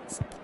minutes.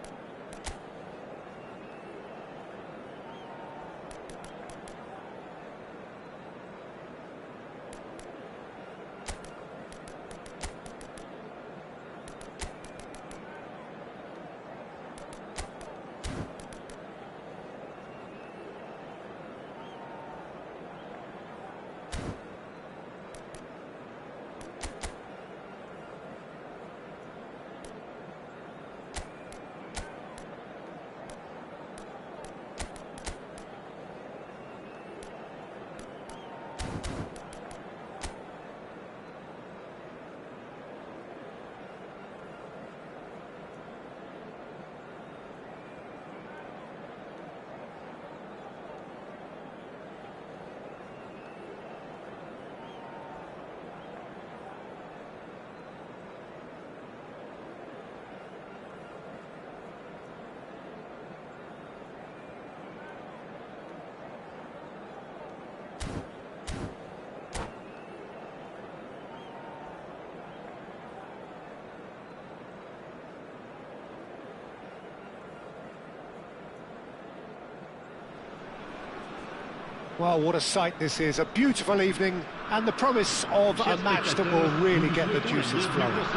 Well, what a sight this is. A beautiful evening and the promise of a match that will really get the juices flowing. Well,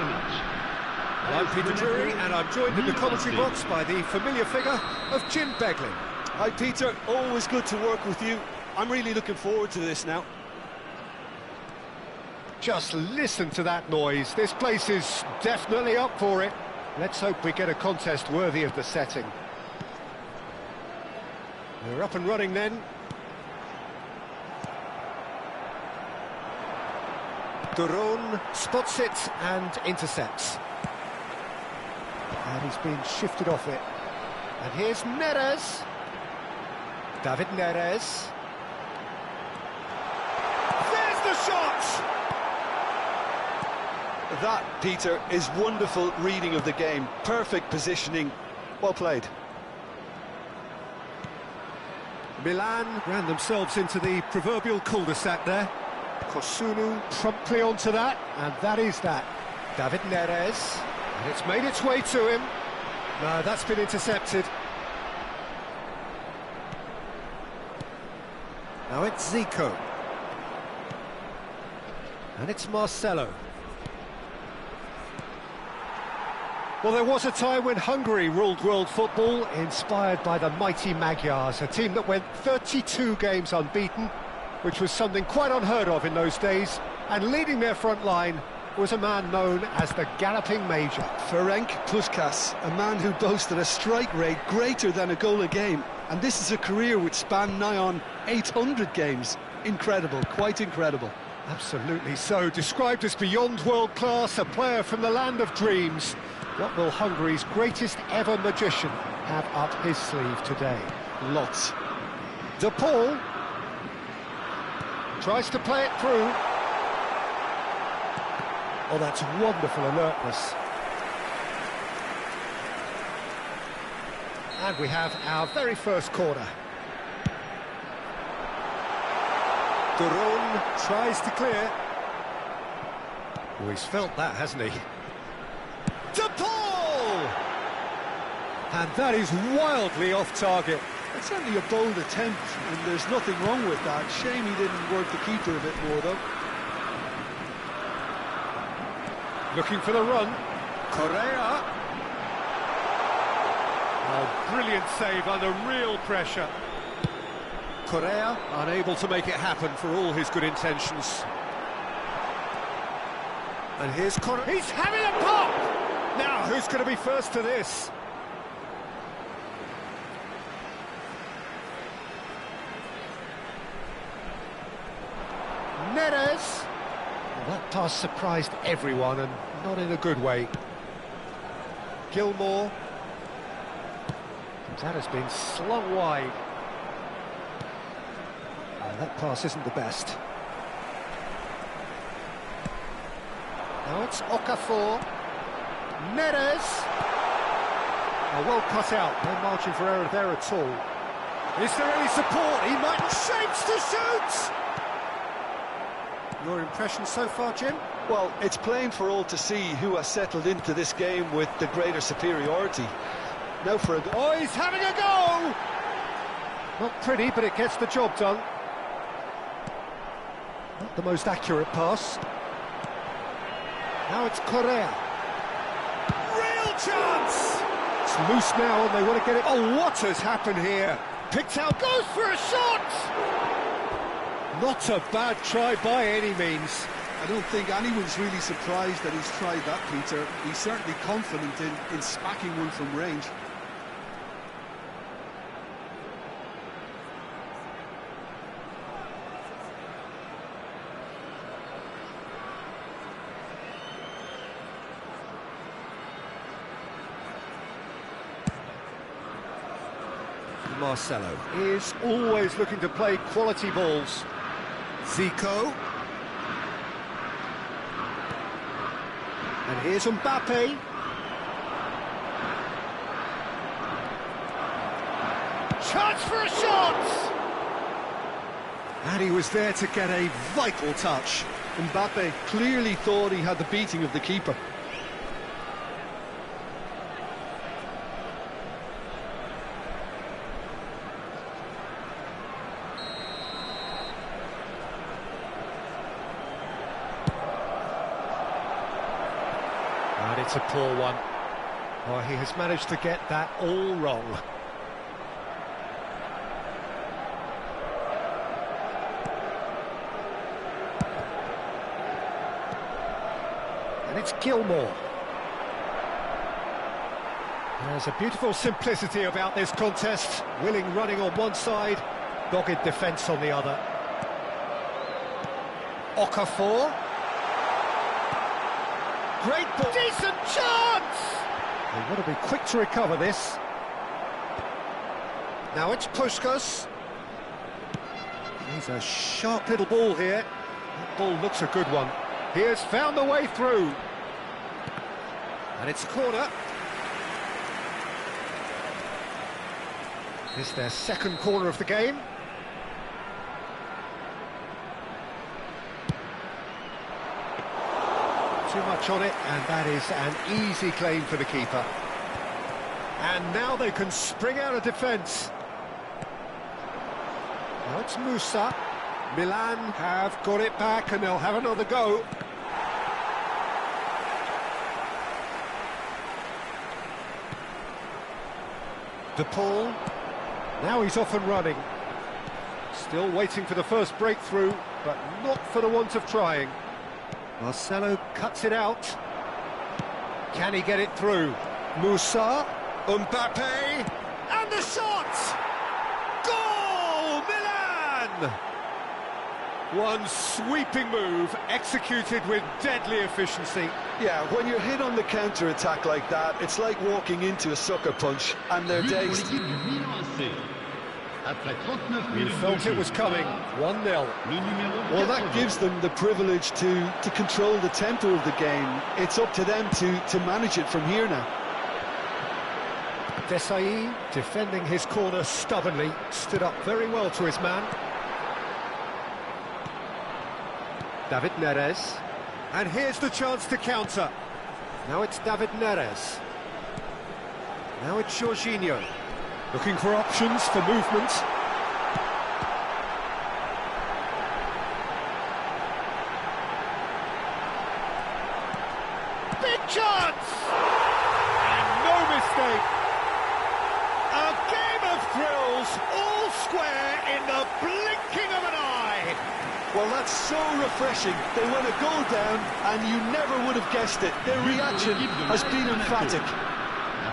I'm Peter Drury and I'm joined in the commentary box by the familiar figure of Jim Beglin. Hi Peter, always good to work with you. I'm really looking forward to this now. Just listen to that noise. This place is definitely up for it. Let's hope we get a contest worthy of the setting. We're up and running then. Duron spots it and intercepts. And he's been shifted off it. And here's Neres. David Neres. There's the shot! That, Peter, is wonderful reading of the game. Perfect positioning. Well played. Milan ran themselves into the proverbial cul-de-sac there. Kosunu promptly onto that, and that is that. David Neres, and it's made its way to him. No, that's been intercepted. Now it's Zico. And it's Marcelo. Well, there was a time when Hungary ruled world football, inspired by the mighty Magyars, a team that went 32 games unbeaten, which was something quite unheard of in those days, and leading their front line was a man known as the Galloping Major. Ferenc Puskás, a man who boasted a strike rate greater than a goal a game, and this is a career which spanned nigh on 800 games. Incredible, quite incredible. Absolutely so, described as beyond world class, a player from the land of dreams. What will Hungary's greatest ever magician have up his sleeve today? Lots. De Paul tries to play it through. Oh, that's wonderful alertness. And we have our very first corner. Duron tries to clear. Oh, he's felt that, hasn't he? De Paul! And that is wildly off target. It's certainly a bold attempt, and there's nothing wrong with that. Shame he didn't work the keeper a bit more, though. Looking for the run. Correa. Oh, brilliant save under real pressure. Correa unable to make it happen for all his good intentions. And here's Correa. He's having a pop! Now, who's going to be first to this? Neres. Well, that pass surprised everyone, and not in a good way. Gilmore. That has been slung wide. Well, that pass isn't the best. Now it's Okafor. Neres. Oh, well cut out. No margin for error there at all. Is there any support? He might shapes to shoot! Your impression so far, Jim? Well, it's plain for all to see who has settled into this game with the greater superiority. Now for a... Oh, he's having a go! Not pretty, but it gets the job done. Not the most accurate pass. Now it's Correa. Real chance! It's loose now and they want to get it... Oh, what has happened here? Picked out, goes for a shot! Not a bad try by any means. I don't think anyone's really surprised that he's tried that, Peter. He's certainly confident in smacking one from range. Marcelo is always looking to play quality balls. Zico. And here's Mbappe. Chance for a shot! And he was there to get a vital touch. Mbappe clearly thought he had the beating of the keeper. And it's a poor one. Oh, he has managed to get that all wrong. And it's Gilmore. There's a beautiful simplicity about this contest. Willing running on one side, dogged defence on the other. Okafor. Great ball. Decent chance! They want to be quick to recover this. Now it's Puskas. He's a sharp little ball here. That ball looks a good one. He has found the way through. And it's a corner. It's their second corner of the game. Too much on it, and that is an easy claim for the keeper. And now they can spring out of defence. Now it's Musa. Milan have got it back, and they'll have another go. De Paul. Now he's off and running. Still waiting for the first breakthrough, but not for the want of trying. Marcelo cuts it out. Can he get it through? Musa, Mbappe, and the shot! Goal! Milan! One sweeping move, executed with deadly efficiency. Yeah, when you're hit on the counter-attack like that, it's like walking into a sucker punch, and they're dazed. You felt it was coming, 1-0. Well, that gives them the privilege to control the tempo of the game. It's up to them to manage it from here now. Desai, defending his corner stubbornly, stood up very well to his man. David Neres. And here's the chance to counter. Now it's David Neres. Now it's Jorginho. Looking for options for movement. Big chance! And no mistake. A game of thrills, all square in the blinking of an eye. Well, that's so refreshing. They went a goal down, and you never would have guessed it. Their reaction has been emphatic.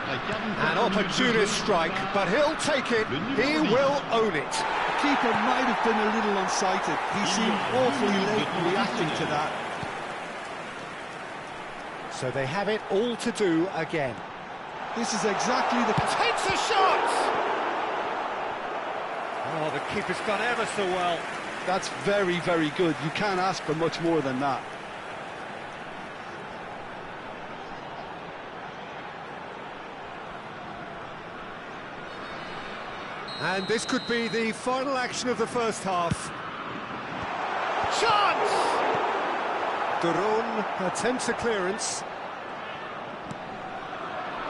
An opportunist strike, but he'll take it. He will own it. The keeper might have been a little unsighted. He seemed awfully late in reacting to that. So they have it all to do again. This is exactly the... Takes a shot! Oh, the keeper's done ever so well. That's very, very good. You can't ask for much more than that. And this could be the final action of the first half. Chance! Duron attempts a clearance.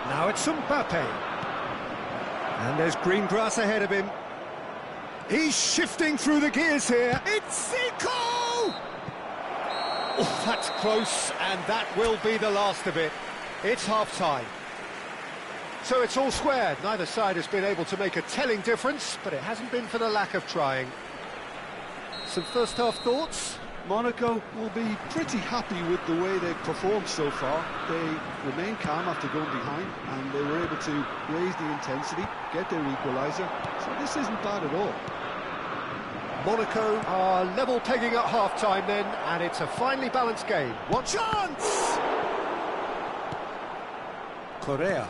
Now it's Mbappe. And there's green grass ahead of him. He's shifting through the gears here. It's Zico! Oh, that's close, and that will be the last of it. It's half-time. So it's all squared. Neither side has been able to make a telling difference, but it hasn't been for the lack of trying. Some first-half thoughts? Monaco will be pretty happy with the way they've performed so far. They remain calm after going behind, and they were able to raise the intensity, get their equaliser, so this isn't bad at all. Monaco are level pegging at half-time then, and it's a finely balanced game. What chance! Correa.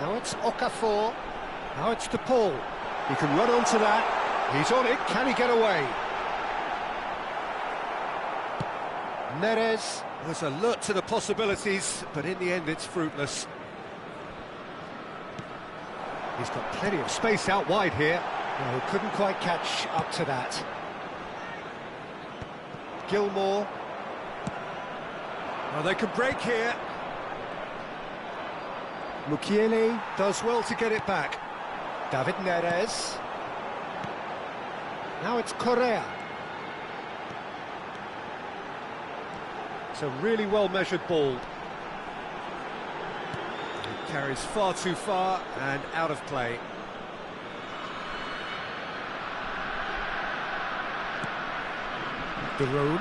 Now it's Okafor. Now it's De Paul. He can run onto that. He's on it. Can he get away? Neres was alert to the possibilities, but in the end it's fruitless. He's got plenty of space out wide here. No, couldn't quite catch up to that. Gilmour. Well, they could break here. Mukiele does well to get it back. David Neres. Now it's Correa. It's a really well-measured ball. It carries far too far and out of play. Duron.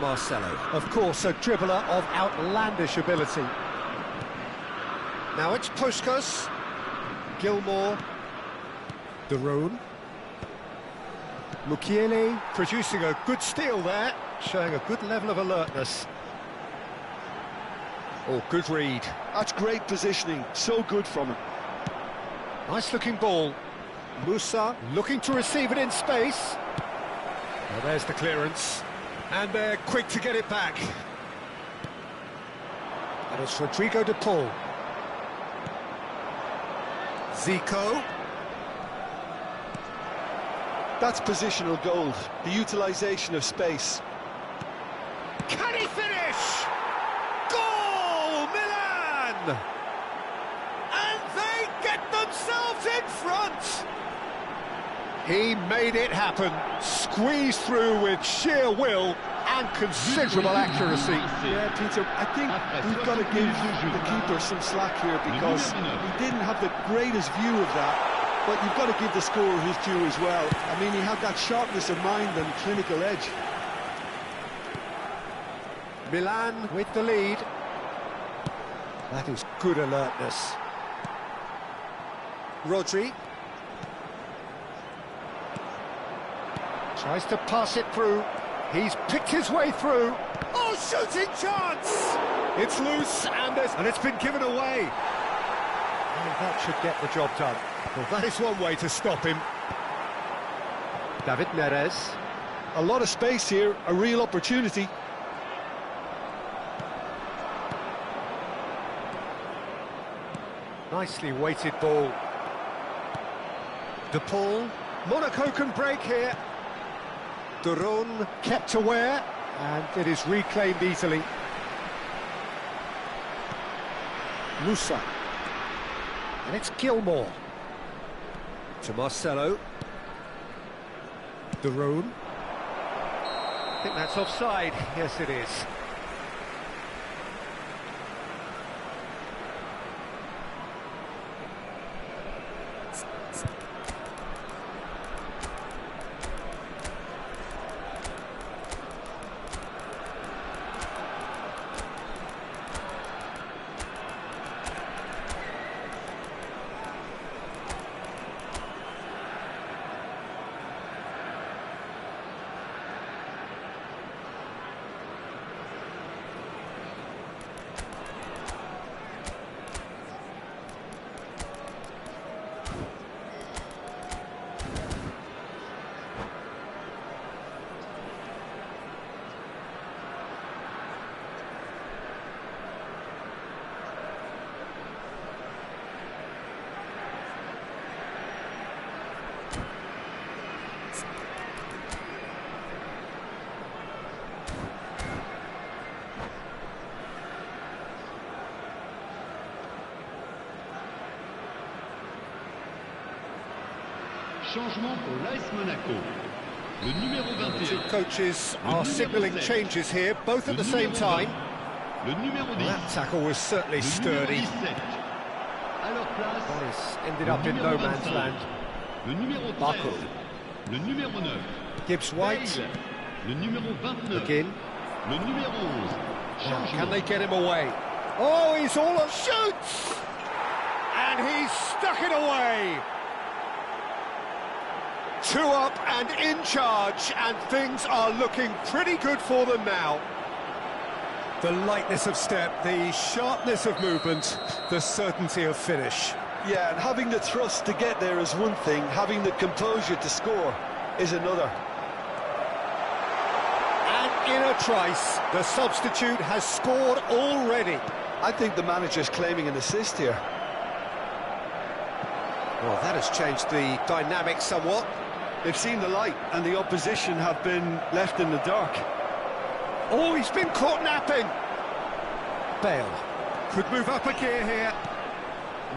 Marcelo. Of course, a dribbler of outlandish ability. Now it's Puskás. Gilmour. Duron. Mukiele producing a good steal there, showing a good level of alertness. Oh, good read. That's great positioning, so good from him. Nice looking ball. Musa looking to receive it in space. Well, there's the clearance. And they're quick to get it back. And it's Rodrigo De Paul. Zico. That's positional gold, the utilisation of space. Can he finish? Goal, Milan! And they get themselves in front! He made it happen, squeezed through with sheer will and considerable accuracy. Yeah, Peter, I think we've got to give the keeper some slack here because he didn't have the greatest view of that. But you've got to give the scorer his due as well. I mean, he had that sharpness of mind and clinical edge. Milan with the lead. That is good alertness. Rodri. Tries to pass it through. He's picked his way through. Oh, shooting chance! It's loose and it's been given away. And that should get the job done. Well, that is one way to stop him. David Neres. A lot of space here, a real opportunity. Nicely weighted ball. De Paul. Monaco can break here. Duron kept aware, and it is reclaimed easily. Musa. And it's Gilmour. To Marcelo. Duron. I think that's offside. Yes, it is. Changement pour l'AS Monaco. Le numéro The 21. two coaches are signalling changes here, both at the same time. Le numéro 10. That tackle was certainly Le numéro sturdy. 17. À leur place, Morris ended le up in numéro no man's 25. land. Le numéro 13. Barco. Le numéro 9. Gibbs White, Bale. Le numéro 29. again. Le numéro 11. Can Changement. they get him away? Oh, he's all on shoots! And he's stuck it away! 2 up and in charge, and things are looking pretty good for them now. The lightness of step, the sharpness of movement, the certainty of finish. Yeah, and having the thrust to get there is one thing, having the composure to score is another. And in a trice, the substitute has scored already. I think the manager's claiming an assist here. Well, that has changed the dynamic somewhat. They've seen the light, and the opposition have been left in the dark. Oh, he's been caught napping. Bale could move up a gear here.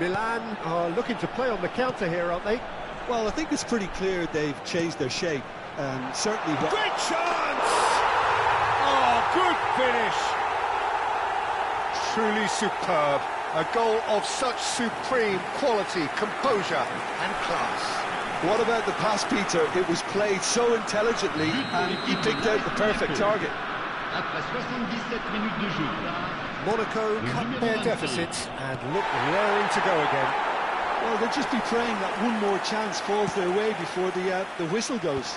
Milan are looking to play on the counter here, aren't they? Well, I think it's pretty clear they've changed their shape, and certainly... Great chance! Oh, good finish! Truly superb. A goal of such supreme quality, composure and class. What about the pass, Peter? It was played so intelligently, and he picked out the perfect target. Après 77 minutes de jeu. Monaco cut their deficit and look raring to go again. Well, they'll just be praying that one more chance falls their way before the whistle goes.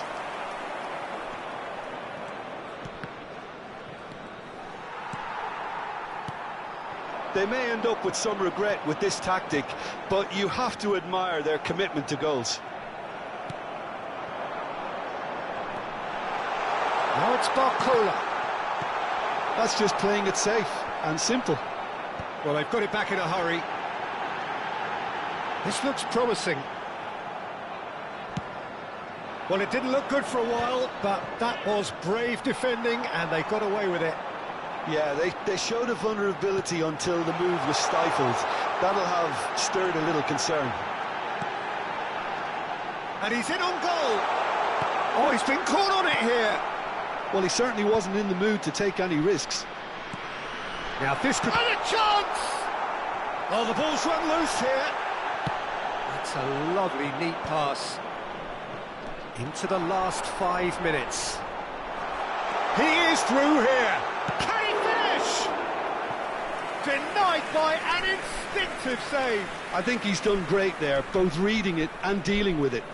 They may end up with some regret with this tactic, but you have to admire their commitment to goals. Now it's Barcola. That's just playing it safe and simple. Well, they've got it back in a hurry. This looks promising. Well, it didn't look good for a while, but that was brave defending, and they got away with it. Yeah, they showed a vulnerability until the move was stifled. That'll have stirred a little concern. And he's in on goal. Oh, he's been caught on it here. Well, he certainly wasn't in the mood to take any risks. Now this could... And a chance! Oh, the ball's run loose here. That's a lovely, neat pass. Into the last 5 minutes. He is through here. Can he finish? Denied by an instinctive save. I think he's done great there, both reading it and dealing with it.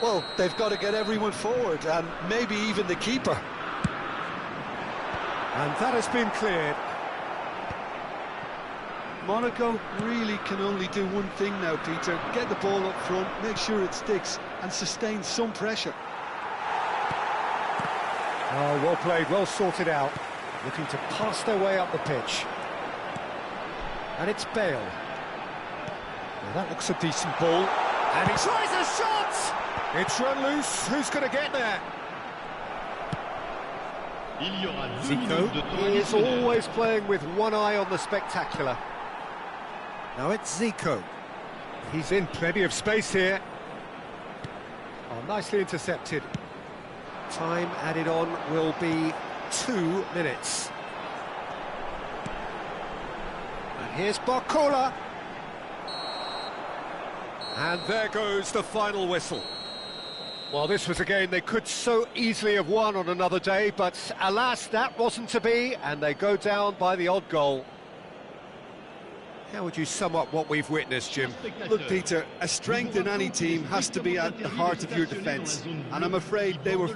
Well, they've got to get everyone forward, and maybe even the keeper. And that has been cleared. Monaco really can only do one thing now, Peter. Get the ball up front, make sure it sticks, and sustain some pressure. Oh, well played, well sorted out. Looking to pass their way up the pitch. And it's Bale. Well, that looks a decent ball. And he tries a shot! It's run loose. Who's going to get there? Zico is always playing with one eye on the spectacular. Now it's Zico. He's in plenty of space here. Oh, nicely intercepted. Time added on will be 2 minutes. And here's Barcola. And there goes the final whistle. Well, this was a game they could so easily have won on another day, but alas, that wasn't to be, and they go down by the odd goal. How would you sum up what we've witnessed, Jim? Look, Peter, a strength in any team has to be at the heart of your defence, and I'm afraid they were